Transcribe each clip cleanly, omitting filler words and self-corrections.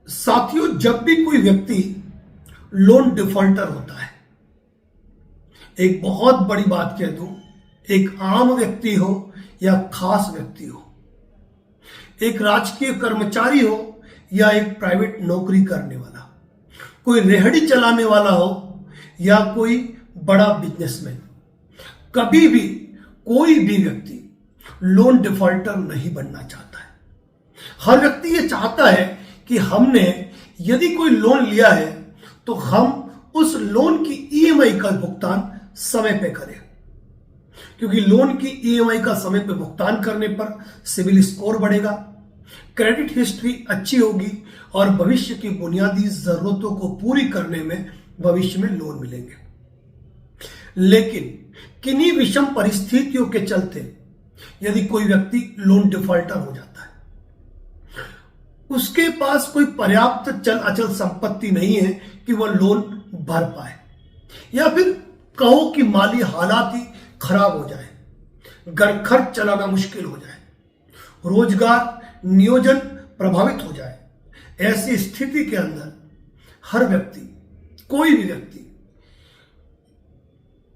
साथियों, जब भी कोई व्यक्ति लोन डिफॉल्टर होता है, एक बहुत बड़ी बात कह दूं, एक आम व्यक्ति हो या खास व्यक्ति हो, एक राजकीय कर्मचारी हो या एक प्राइवेट नौकरी करने वाला, कोई रेहड़ी चलाने वाला हो या कोई बड़ा बिजनेसमैन, कभी भी कोई भी व्यक्ति लोन डिफॉल्टर नहीं बनना चाहता है। हर व्यक्ति ये चाहता है कि हमने यदि कोई लोन लिया है तो हम उस लोन की ईएमआई का भुगतान समय पे करें, क्योंकि लोन की ईएमआई का समय पे भुगतान करने पर सिविल स्कोर बढ़ेगा, क्रेडिट हिस्ट्री अच्छी होगी और भविष्य की बुनियादी जरूरतों को पूरी करने में भविष्य में लोन मिलेंगे। लेकिन किन्हीं विषम परिस्थितियों के चलते यदि कोई व्यक्ति लोन डिफॉल्टर हो जाता है, उसके पास कोई पर्याप्त चल अचल संपत्ति नहीं है कि वह लोन भर पाए, या फिर कहो कि माली हालात ही खराब हो जाए, घर खर्च चलाना मुश्किल हो जाए, रोजगार नियोजन प्रभावित हो जाए, ऐसी स्थिति के अंदर हर व्यक्ति, कोई भी व्यक्ति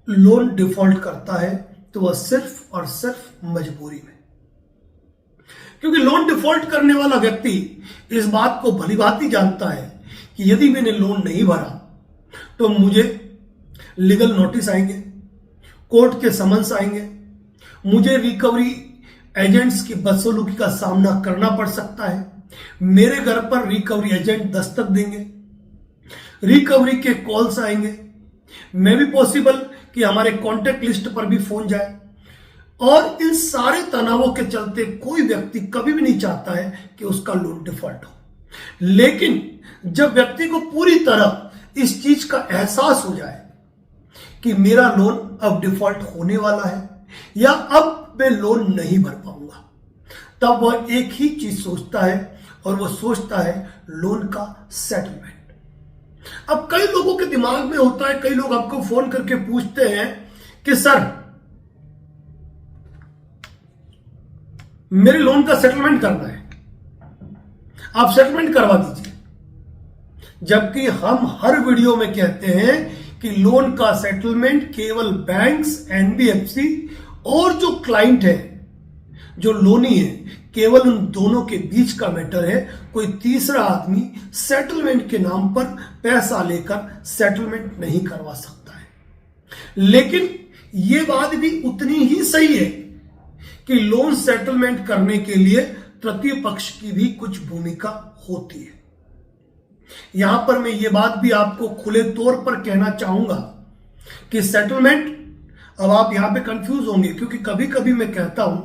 लोन डिफॉल्ट करता है तो वह सिर्फ और सिर्फ मजबूरी में, क्योंकि लोन डिफॉल्ट करने वाला व्यक्ति इस बात को भलीभांति जानता है कि यदि मैंने लोन नहीं भरा तो मुझे लीगल नोटिस आएंगे, कोर्ट के समन्स आएंगे, मुझे रिकवरी एजेंट्स की बदसलूकी का सामना करना पड़ सकता है, मेरे घर पर रिकवरी एजेंट दस्तक देंगे, रिकवरी के कॉल्स आएंगे, मे भी पॉसिबल कि हमारे कॉन्टेक्ट लिस्ट पर भी फोन जाए। और इन सारे तनावों के चलते कोई व्यक्ति कभी भी नहीं चाहता है कि उसका लोन डिफॉल्ट हो। लेकिन जब व्यक्ति को पूरी तरह इस चीज का एहसास हो जाए कि मेरा लोन अब डिफॉल्ट होने वाला है या अब मैं लोन नहीं भर पाऊंगा, तब वह एक ही चीज सोचता है और वह सोचता है लोन का सेटलमेंट। अब कई लोगों के दिमाग में होता है, कई लोग आपको फोन करके पूछते हैं कि सर मेरे लोन का सेटलमेंट करना है, आप सेटलमेंट करवा दीजिए। जबकि हम हर वीडियो में कहते हैं कि लोन का सेटलमेंट केवल बैंक्स, एनबीएफसी और जो क्लाइंट है, जो लोनी है, केवल उन दोनों के बीच का मैटर है। कोई तीसरा आदमी सेटलमेंट के नाम पर पैसा लेकर सेटलमेंट नहीं करवा सकता है। लेकिन यह बात भी उतनी ही सही है कि लोन सेटलमेंट करने के लिए तृतीय पक्ष की भी कुछ भूमिका होती है। यहां पर मैं ये बात भी आपको खुले तौर पर कहना चाहूंगा कि सेटलमेंट, अब आप यहां पे कंफ्यूज होंगे, क्योंकि कभी कभी मैं कहता हूं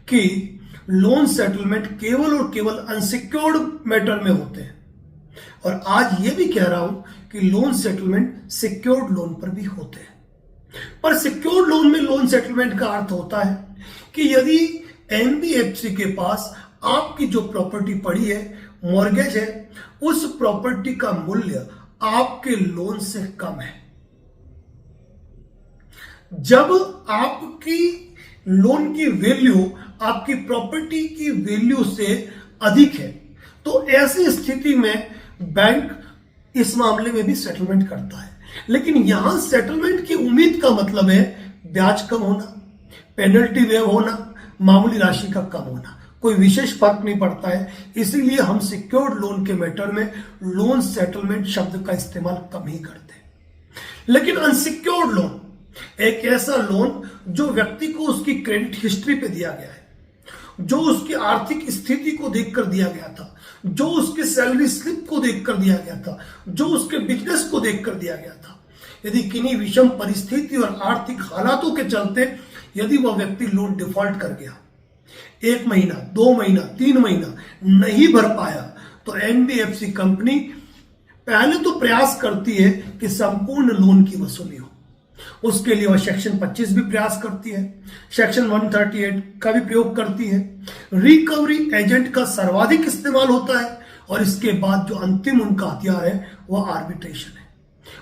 कि लोन सेटलमेंट केवल और केवल अनसिक्योर्ड मैटर में होते हैं, और आज ये भी कह रहा हूं कि लोन सेटलमेंट सिक्योर्ड लोन पर भी होते हैं। पर सिक्योर्ड लोन में लोन सेटलमेंट का अर्थ होता है कि यदि एनबीएफसी के पास आपकी जो प्रॉपर्टी पड़ी है, मॉर्गेज है, उस प्रॉपर्टी का मूल्य आपके लोन से कम है। जब आपकी लोन की वैल्यू आपकी प्रॉपर्टी की वैल्यू से अधिक है, तो ऐसी स्थिति में बैंक इस मामले में भी सेटलमेंट करता है। लेकिन यहां सेटलमेंट की उम्मीद का मतलब है ब्याज कम होना, पेनल्टी वेव होना, मामूली राशि का कम होना, कोई विशेष फर्क नहीं पड़ता है। इसीलिए हम सिक्योर्ड लोन के मैटर में लोन सेटलमेंट शब्द का इस्तेमाल कम ही करते हैं। लेकिन अनसिक्योर्ड लोन एक ऐसा लोन जो व्यक्ति को उसकी क्रेडिट हिस्ट्री पे दिया गया है, जो उसकी आर्थिक स्थिति को देखकर दिया गया था, जो उसकी सैलरी स्लिप को देखकर दिया गया था, जो उसके बिजनेस को देखकर दिया गया था। यदि किन्हीं विषम परिस्थिति और आर्थिक हालातों के चलते यदि वह व्यक्ति लोन डिफॉल्ट कर गया, 1 महीना, 2 महीना, 3 महीना नहीं भर पाया, तो एनबीएफसी कंपनी पहले तो प्रयास करती है कि संपूर्ण लोन की वसूली हो। उसके लिए वह सेक्शन 25 भी प्रयास करती है, सेक्शन 138 का भी प्रयोग करती है, रिकवरी एजेंट का सर्वाधिक इस्तेमाल होता है, और इसके बाद जो अंतिम उनका हथियार है वह आर्बिट्रेशन है।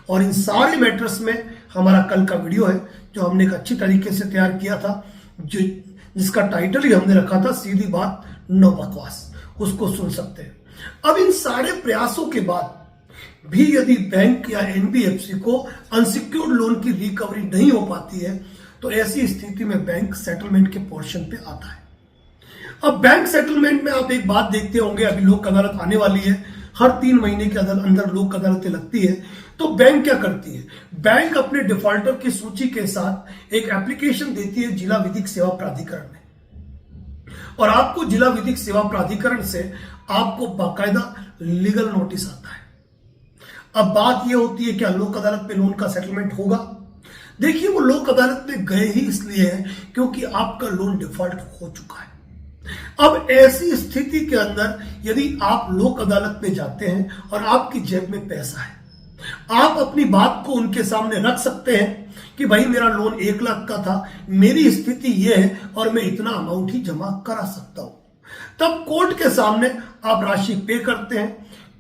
और इन सारे मैटर्स में हमारा कल का वीडियो है जो हमने एक अच्छी तरीके से तैयार किया था, जिसका टाइटल ही हमने रखा था सीधी बात नो बकवास, उसको सुन सकते हैं। अब इन सारे प्रयासों के बाद भी यदि बैंक या एनबीएफसी को अनसिक्योर्ड लोन की रिकवरी नहीं हो पाती है तो ऐसी स्थिति में बैंक सेटलमेंट के पोर्शन पे आता है। अब बैंक सेटलमेंट में आप एक बात देखते होंगे, अभी लोक अदालत आने वाली है, हर 3 महीने के अंदर लोक अदालतें लगती है। तो बैंक क्या करती है, बैंक अपने डिफॉल्टर की सूची के साथ एक एप्लीकेशन देती है जिला विधिक सेवा प्राधिकरण में, और आपको जिला विधिक सेवा प्राधिकरण से आपको बाकायदा लीगल नोटिस आता है। अब बात यह होती है क्या लोक अदालत में लोन का सेटलमेंट होगा? देखिए, वो लोक अदालत में गए ही इसलिए है क्योंकि आपका लोन डिफॉल्ट हो चुका है। अब ऐसी स्थिति के अंदर यदि आप लोक अदालत में जाते हैं और आपकी जेब में पैसा है, आप अपनी बात को उनके सामने रख सकते हैं कि भाई मेरा लोन 1 लाख का था, मेरी स्थिति यह है और मैं इतना अमाउंट ही जमा करा सकता हूं। तब कोर्ट के सामने आप राशि पे करते हैं,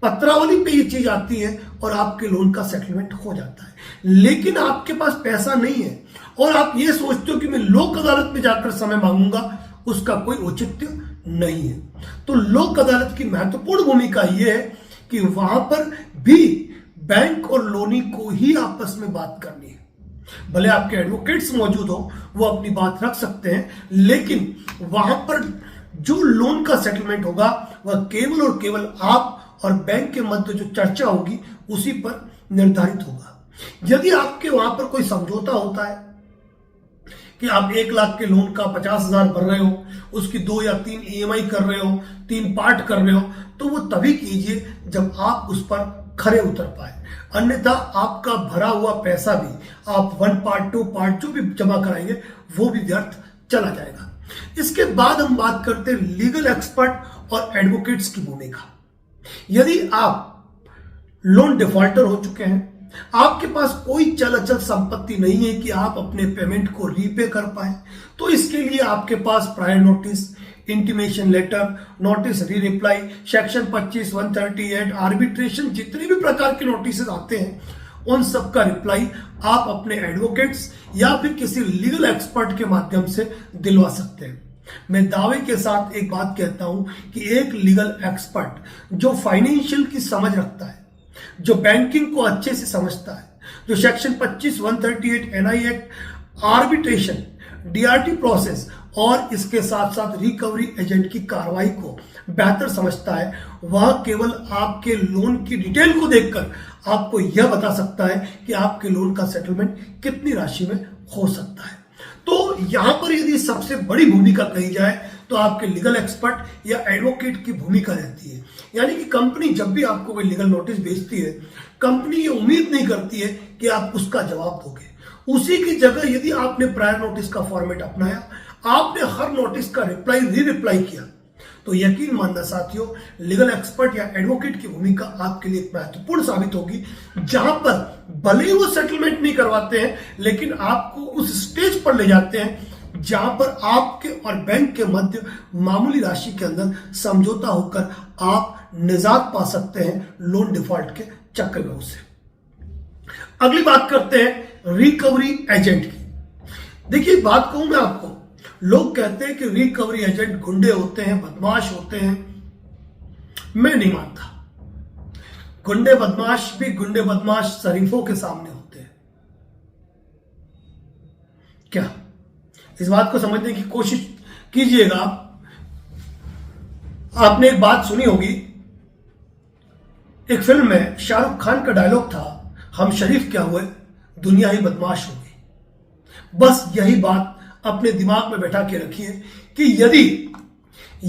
पत्रावली पे ये चीज आती है और आपके लोन का सेटलमेंट हो जाता है। लेकिन आपके पास पैसा नहीं है और आप ये सोचते हो कि मैं लोक अदालत में जाकर समय मांगूंगा, उसका कोई औचित्य नहीं है। तो लोक अदालत की महत्वपूर्ण भूमिका यह है कि वहां पर भी बैंक और लोनी को ही आपस में बात करनी है। भले आपके एडवोकेट्स मौजूद हो, वो अपनी बात रख सकते हैं, लेकिन वहां पर जो लोन का सेटलमेंट होगा वह केवल और केवल आप और बैंक के मध्य जो चर्चा होगी उसी पर निर्धारित होगा। यदि आपके वहां पर कोई समझौता होता है कि आप 1 लाख के लोन का 50,000 भर रहे हो, उसकी 2 या 3 ईएमआई कर रहे हो, 3 पार्ट कर रहे हो, तो वो तभी कीजिए जब आप उस पर खरे उतर पाए। अन्यथा आपका भरा हुआ पैसा भी आप 1 पार्ट 2 पार्ट जो भी जमा कराएंगे वो भी व्यर्थ चला जाएगा। इसके बाद हम बात करते हैं लीगल एक्सपर्ट और एडवोकेट्स की भूमिका। यदि आप लोन डिफॉल्टर हो चुके हैं, आपके पास कोई चल अचल संपत्ति नहीं है कि आप अपने पेमेंट को रीपे कर पाए, तो इसके लिए आपके पास prior notice, intimation letter, notice re reply, section 25, 138, arbitration, जितने भी प्रकार के नोटिस आते हैं उन सब का रिप्लाई आप अपने एडवोकेट्स या फिर किसी लीगल एक्सपर्ट के माध्यम से दिलवा सकते हैं। मैं दावे के साथ एक बात कहता हूं कि एक लीगल एक्सपर्ट जो फाइनेंशियल की समझ रखता है, जो बैंकिंग को अच्छे से समझता है, जो section 25, 138 NI act, arbitration, DRT process और इसके साथ साथ रिकवरी एजेंट की कार्रवाई को बेहतर समझता है, वह केवल आपके लोन की डिटेल को देखकर आपको यह बता सकता है कि आपके लोन का सेटलमेंट कितनी राशि में हो सकता है। तो यहां पर यदि सबसे बड़ी भूमिका कही जाए तो आपके लीगल एक्सपर्ट या एडवोकेट की भूमिका रहती है। यानी कि कंपनी जब भी आपको कोई लीगल नोटिस भेजती है, कंपनी ये उम्मीद नहीं करती है कि आप उसका जवाब दोगे। उसी की जगह यदि आपने प्रायर नोटिस का फॉर्मेट अपनाया, आपने हर नोटिस का रिप्लाई री रिप्लाई किया, तो यकीन मानना साथियों, लीगल एक्सपर्ट या एडवोकेट की भूमिका आपके लिए महत्वपूर्ण साबित होगी, जहां पर भले ही वो सेटलमेंट नहीं करवाते हैं लेकिन आपको उस स्टेज पर ले जाते हैं जहां पर आपके और बैंक के मध्य मामूली राशि के अंदर समझौता होकर आप निजात पा सकते हैं लोन डिफॉल्ट के चक्रव्यूह से। अगली बात करते हैं रिकवरी एजेंट की। देखिए, बात कहूं मैं आपको, लोग कहते हैं कि रिकवरी एजेंट गुंडे होते हैं, बदमाश होते हैं। मैं नहीं मानता। गुंडे बदमाश शरीफों के सामने होते हैं। क्या इस बात को समझने की कोशिश कीजिएगा। आपने एक बात सुनी होगी, एक फिल्म में शाहरुख खान का डायलॉग था, हम शरीफ क्या हुए, दुनिया ही बदमाश हो गई। बस यही बात अपने दिमाग में बैठा के रखिए कि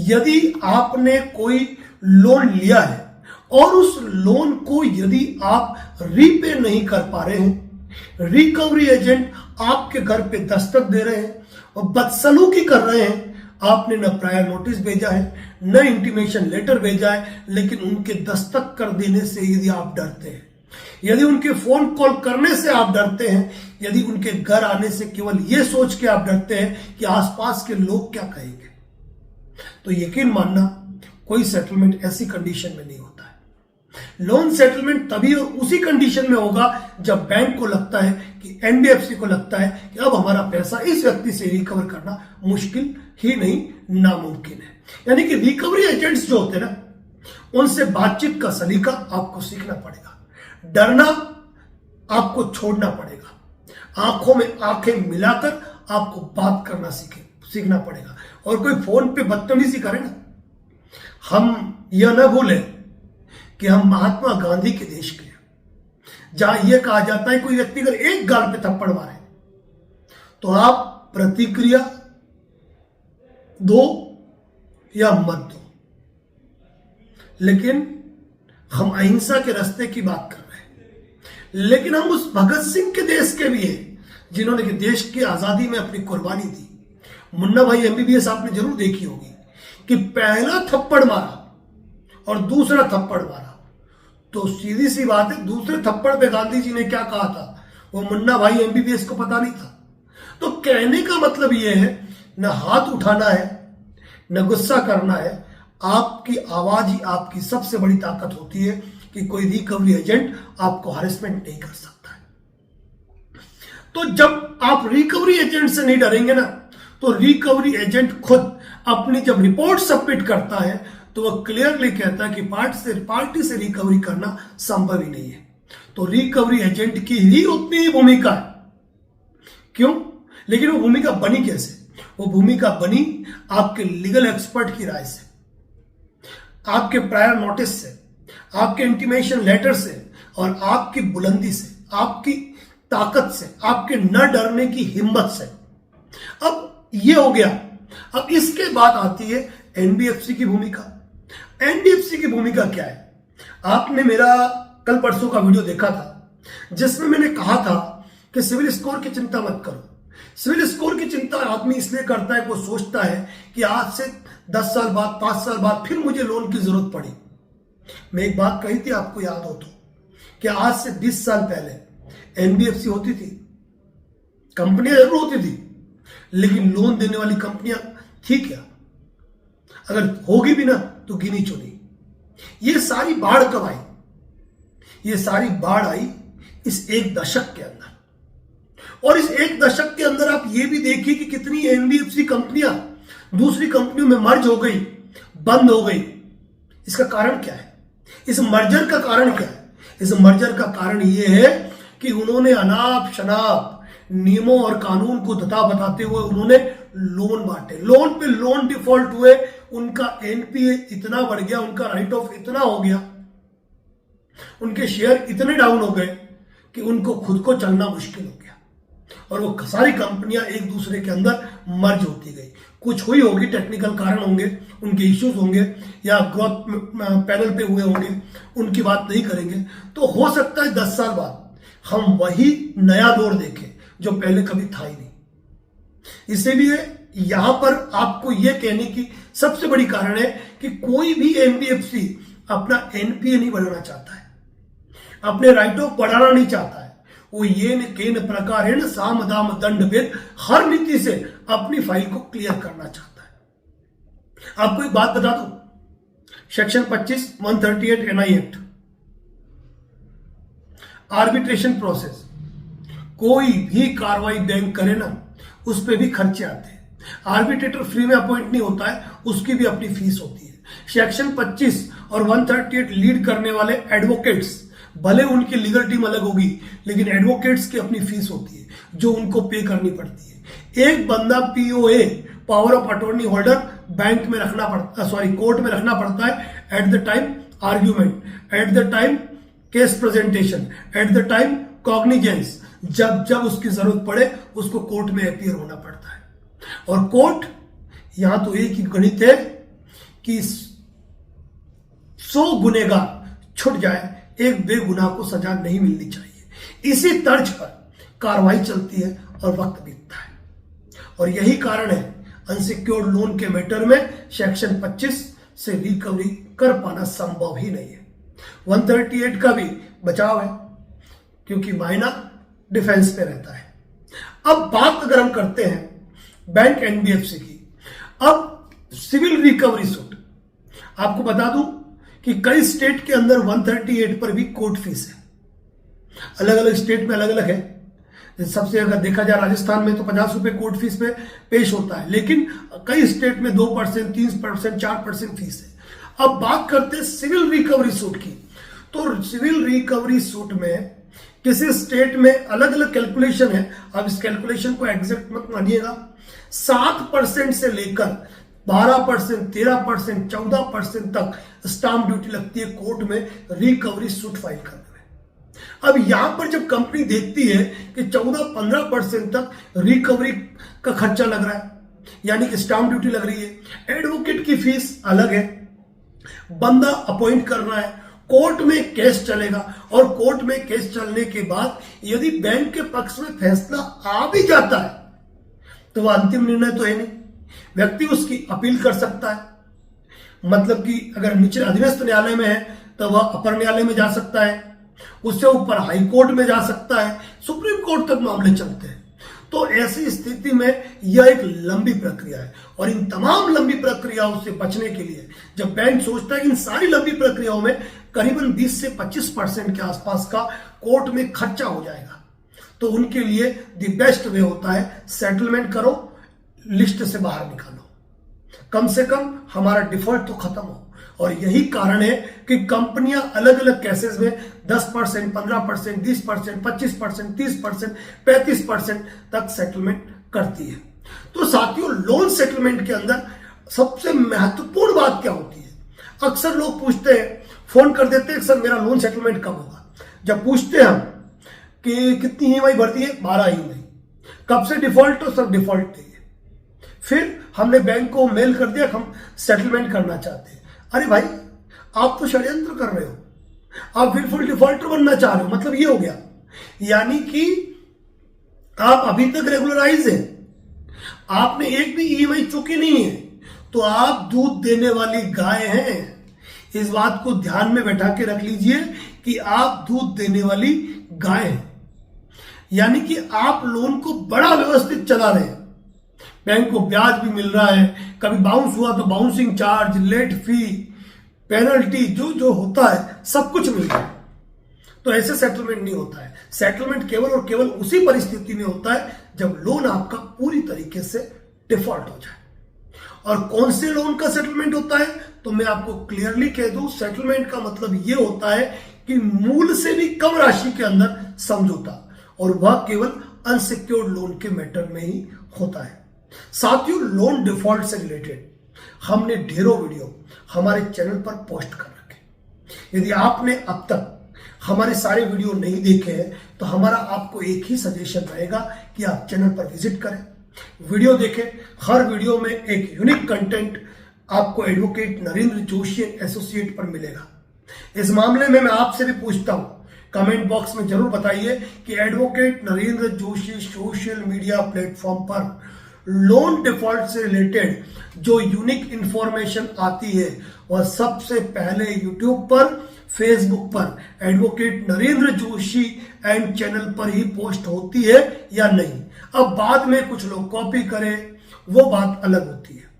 यदि आपने कोई लोन लिया है और उस लोन को यदि आप रीपे नहीं कर पा रहे हैं, रिकवरी एजेंट आपके घर पे दस्तक दे रहे हैं और बदसलूकी कर रहे हैं, आपने न प्रायर नोटिस भेजा है, न इंटीमेशन लेटर भेजा है, लेकिन उनके दस्तक कर देने से यदि आप डरते हैं, यदि उनके फोन कॉल करने से आप डरते हैं, यदि उनके घर आने से केवल यह सोच के आप डरते हैं कि आसपास के लोग क्या कहेंगे, तो यकीन मानना कोई सेटलमेंट ऐसी कंडीशन में नहीं होता है। लोन सेटलमेंट तभी और उसी कंडीशन में होगा जब बैंक को लगता है कि एनबीएफसी को लगता है कि अब हमारा पैसा इस व्यक्ति से रिकवर करना मुश्किल ही नहीं, नामुमकिन है। यानी कि रिकवरी एजेंट्स जो होते हैं ना, उनसे बातचीत का सलीका आपको सीखना पड़ेगा। डरना आपको छोड़ना पड़ेगा। आंखों में आंखें मिलाकर आपको बात करना सीखना पड़ेगा। और कोई फोन पे बदतमीजी करे ना, हम यह न भूलें कि हम महात्मा गांधी के देश के हैं, जहां यह कहा जाता है कोई व्यक्ति अगर एक गाल पे थप्पड़ मारे तो आप प्रतिक्रिया दो या मत दो। लेकिन हम अहिंसा के रास्ते की बात कर रहे हैं। लेकिन हम उस भगत सिंह के देश के भी हैं जिन्होंने देश की आजादी में अपनी कुर्बानी दी। मुन्ना भाई एमबीबीएस आपने जरूर देखी होगी कि पहला थप्पड़ मारा और दूसरा थप्पड़ मारा, तो सीधी सी बात है दूसरे थप्पड़ पे गांधी जी ने क्या कहा था वो मुन्ना भाई एमबीबीएस को पता नहीं था। तो कहने का मतलब ये है, न हाथ उठाना है न गुस्सा करना है। आपकी आवाज ही आपकी सबसे बड़ी ताकत होती है कि कोई रिकवरी एजेंट आपको हरेसमेंट नहीं कर सकता है। तो जब आप रिकवरी एजेंट से नहीं डरेंगे ना, तो रिकवरी एजेंट खुद अपनी जब रिपोर्ट सबमिट करता है तो वह क्लियरली कहता है कि पार्टी से रिकवरी करना संभव ही नहीं है। तो रिकवरी एजेंट की ही उतनी ही भूमिका है। क्यों? लेकिन वो भूमिका बनी कैसे? वो भूमिका बनी आपके लीगल एक्सपर्ट की राय से, आपके प्रायर नोटिस से, आपके इंटीमेशन लेटर से और आपकी बुलंदी से, आपकी ताकत से, आपके न डरने की हिम्मत से। अब ये हो गया। अब इसके बाद आती है एनबीएफसी की भूमिका। एनबीएफसी की भूमिका क्या है? आपने मेरा कल परसों का वीडियो देखा था जिसमें मैंने कहा था कि सिविल स्कोर की चिंता मत करो। सिविल स्कोर की चिंता आदमी इसलिए करता है, वो सोचता है कि आज से 10 साल बाद 5 साल बाद फिर मुझे लोन की जरूरत पड़ी। मैं एक बात कही थी, आपको याद हो तो, कि आज से 20 साल पहले एनबीएफसी होती थी, कंपनियां जरूर होती थी, लेकिन लोन देने वाली कंपनियां थी क्या? अगर होगी भी ना तो गिनी चुनी। ये सारी बाढ़ कब आई? ये सारी बाढ़ आई इस एक दशक के अंदर। और इस एक दशक के अंदर आप ये भी देखिए कि कितनी एनबीएफसी कंपनियां दूसरी कंपनियों में मर्ज हो गई, बंद हो गई। इसका कारण क्या है? इस मर्जर का कारण क्या है? इस मर्जर का कारण यह है कि उन्होंने अनाप शनाप नियमों और कानून को दता बताते हुए उन्होंने लोन बांटे, लोन पे लोन डिफॉल्ट हुए, उनका एनपीए इतना बढ़ गया, उनका राइट ऑफ इतना हो गया, उनके शेयर इतने डाउन हो गए कि उनको खुद को चलना मुश्किल हो गया और वो सारी कंपनियां एक दूसरे के अंदर मर्ज होती गई। कुछ हुई होगी, टेक्निकल कारण होंगे, उनके इश्यूज होंगे या ग्रोथ पैनल पे हुए होंगे, उनकी बात नहीं करेंगे। तो हो सकता है 10 साल बाद हम वही नया दौर देखें जो पहले कभी था ही नहीं। इसीलिए यहां पर आपको यह कहने की सबसे बड़ी कारण है कि कोई भी एनबीएफसी अपना एनपीए नहीं बढ़ाना चाहता है, अपने राइट ऑफ बढ़ाना नहीं चाहता है। वो ये केन प्रकारेण साम दाम दंड भेद हर नीति से अपनी फाइल को क्लियर करना चाहता है। आपको एक बात बता दूं, section 25 138 NI act, arbitration process, कोई भी कार्रवाई बैंक करे ना उस पर भी खर्चे आते हैं। आर्बिट्रेटर फ्री में अपॉइंट नहीं होता है, उसकी भी अपनी फीस होती है। सेक्शन 25 और 138 लीड करने वाले एडवोकेट्स, भले उनकी लीगल टीम अलग होगी लेकिन एडवोकेट्स की अपनी फीस होती है जो उनको पे करनी पड़ती है। एक बंदा POA, power of attorney holder, bank में रखना पड़ता, कोर्ट में रखना पड़ता है at the time argument, at the time case presentation, at the time cognizance. जब जब उसकी जरूरत पड़े उसको कोर्ट में अपीयर होना पड़ता है। और कोर्ट यहां तो एक ही गणित है कि 100 गुनेगार छुट जाए, एक बेगुनाह को सजा नहीं मिलनी चाहिए। इसी तर्ज पर कार्रवाई चलती है और वक्त बीतता है। और यही कारण है अनसिक्योर्ड लोन के मैटर में सेक्शन 25 से रिकवरी कर पाना संभव ही नहीं है। 138 का भी बचाव है क्योंकि मायना डिफेंस पे रहता है। अब बात अगर हम करते हैं बैंक एनबीएफसी की, अब सिविल रिकवरी सूट, आपको बता दूं कि कई स्टेट के अंदर 138 पर भी कोर्ट फीस है। अलग अलग स्टेट में अलग अलग है। सबसे अगर देखा जाए राजस्थान में तो 50 रुपए कोर्ट फीस पे पेश होता है, लेकिन कई स्टेट में 2%, 3%, 4% फीस है। अब बात करते हैं सिविल रिकवरी सूट की। तो सिविल रिकवरी सूट में किसी स्टेट में अलग अलग कैलकुलेशन है। अब इस कैलकुलेशन को एग्जैक्ट मत मानिएगा। 7% से लेकर 12%, 13%, 14% तक स्टाम्प ड्यूटी लगती है कोर्ट में रिकवरी सूट फाइल करने में। अब यहां पर जब कंपनी देखती है कि 14-15% तक रिकवरी का खर्चा लग रहा है, यानी कि स्टाम्प ड्यूटी लग रही है, एडवोकेट की फीस अलग है, बंदा अपॉइंट करना है, कोर्ट में केस चलेगा, और कोर्ट में केस चलने के बाद यदि बैंक के पक्ष में फैसला आ भी जाता है तो वह अंतिम निर्णय तो है नहीं, व्यक्ति उसकी अपील कर सकता है। मतलब कि अगर निचले अधीनस्थ न्यायालय में है तो वह अपर न्यायालय में जा सकता है, उससे ऊपर हाई कोर्ट में जा सकता है, सुप्रीम कोर्ट तक मामले चलते हैं। तो ऐसी स्थिति में यह एक लंबी प्रक्रिया है, और इन तमाम लंबी प्रक्रियाओं से बचने के लिए जब बैंक सोचता है कि इन सारी लंबी प्रक्रियाओं में करीबन 20 से 25% के आसपास का कोर्ट में खर्चा हो जाएगा, तो उनके लिए द बेस्ट वे होता है सेटलमेंट करो, लिस्ट से बाहर निकालो, कम से कम हमारा डिफॉल्ट तो खत्म हो। और यही कारण है कि कंपनियां अलग अलग केसेस में 10%, 15%, 20%, 25%, 30%, 35% तक सेटलमेंट करती है। तो साथियों, लोन सेटलमेंट के अंदर सबसे महत्वपूर्ण बात क्या होती है? अक्सर लोग पूछते हैं, फोन कर देते हैं, सर मेरा लोन सेटलमेंट कब होगा? जब पूछते हैं हम कि कितनी ईएमआई भरती है, 12 ईएमआई, कब से डिफॉल्ट हो, सब डिफॉल्ट चाहिए। फिर हमने बैंक को मेल कर दिया, हम सेटलमेंट करना चाहते हैं। अरे भाई, आप तो षड्यंत्र कर रहे हो, आप विलफुल डिफॉल्टर बनना चाह रहे हो, मतलब ये हो गया, यानी कि आप अभी तक रेगुलराइज हैं, आपने एक भी ईएमआई चुकी नहीं है, तो आप दूध देने वाली गाय हैं। इस बात को ध्यान में बैठा के रख लीजिए कि आप दूध देने वाली गाय हैं, यानी कि आप लोन को बड़ा व्यवस्थित चला रहे हैं, बैंक को ब्याज भी मिल रहा है, कभी बाउंस हुआ तो bouncing charge, late fee, penalty, जो जो होता है सब कुछ मिल रहा है। तो ऐसे सेटलमेंट नहीं होता है। सेटलमेंट केवल और केवल उसी परिस्थिति में होता है जब लोन आपका पूरी तरीके से डिफॉल्ट हो जाए। और कौन से लोन का सेटलमेंट होता है, तो मैं आपको क्लियरली कह दूं, सेटलमेंट का मतलब यह होता है कि मूल से भी कम राशि के अंदर समझौता, और वह केवल अनसिक्योर्ड लोन के मैटर में ही होता है। साथियों, लोन डिफॉल्ट से रिलेटेड हमने ढेरों वीडियो हमारे चैनल पर पोस्ट कर रखे। यदि आपने अब तक हमारे सारे वीडियो नहीं देखे हैं तो हमारा आपको एक ही सजेशन रहेगा कि आप चैनल पर विजिट करें, वीडियो देखें। हर वीडियो में एक यूनिक कंटेंट आपको एडवोकेट नरेंद्र जोशी एसोसिएट पर मिलेगा। इस मामले में मैं आपसे भी पूछता हूं, कमेंट बॉक्स में जरूर बताइए कि advocate Narendra Joshi social media platform पर लोन डिफॉल्ट से रिलेटेड जो यूनिक इंफॉर्मेशन आती है वह सबसे पहले यूट्यूब पर, फेसबुक पर advocate Narendra Joshi and channel पर ही पोस्ट होती है या नहीं। अब बाद में कुछ लोग कॉपी करें, वो बात अलग होती है।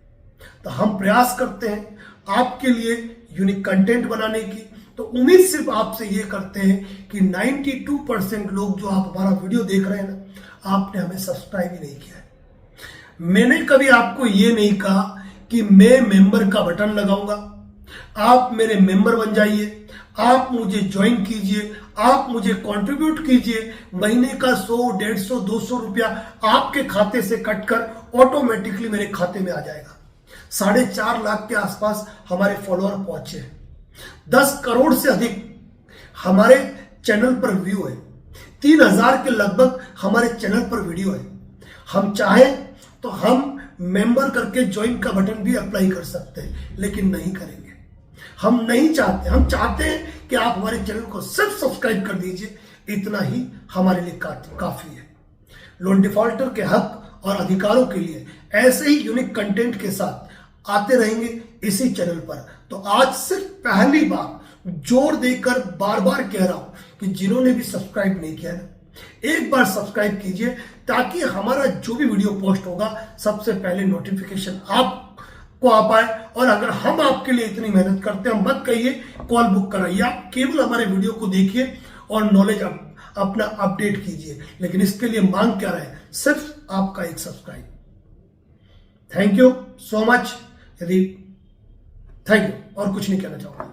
तो हम प्रयास करते हैं आपके लिए यूनिक कंटेंट बनाने की। तो उम्मीद सिर्फ आपसे ये करते हैं कि 92% लोग जो आप हमारा वीडियो देख रहे हैं ना, आपने हमें सब्सक्राइब ही नहीं किया है। मैंने कभी आपको ये नहीं कहा कि मैं मेंबर का बटन लगाऊंगा, आप मेरे मेंबर बन जाइए, आप मुझे ज्वाइन कीजिए, आप मुझे कंट्रीब्यूट कीजिए। महीने का 100, 150, 200 रुपया आपके खाते से कटकर ऑटोमेटिकली मेरे खाते में आ जाएगा। 4.5 लाख के आसपास हमारे फॉलोअर पहुंचे हैं, 10 करोड़ से अधिक हमारे चैनल पर व्यू है, 3000 के लगभग हमारे चैनल पर वीडियो है। हम चाहें तो हम मेंबर करके ज्वाइन का बटन भी अप्लाई कर सकते हैं, लेकिन नहीं करेंगे। हम नहीं चाहते, हम चाहते हैं कि आप हमारे चैनल को सिर्फ सब्सक्राइब कर दीजिए, इतना ही हमारे लिए काफी है। लोन डिफॉल्टर के हक और अधिकारों के लिए ऐसे ही यूनिक कंटेंट के साथ आते रहेंगे इसी चैनल पर। तो आज सिर्फ पहली बार जोर देकर बार बार कह रहा हूं कि जिन्होंने भी सब्सक्राइब नहीं किया ना, एक बार सब्सक्राइब कीजिए, ताकि हमारा जो भी वीडियो पोस्ट होगा सबसे पहले नोटिफिकेशन आपको आ पाए। और अगर हम आपके लिए इतनी मेहनत करते हैं, मत कहिए कॉल बुक कराइए, आप केवल हमारे वीडियो को देखिए और नॉलेज अपना अपडेट कीजिए। लेकिन इसके लिए मांग क्या रहे, सिर्फ आपका एक subscribe. Thank you so much. Thank you. और कुछ नहीं कहना चाहूंगा।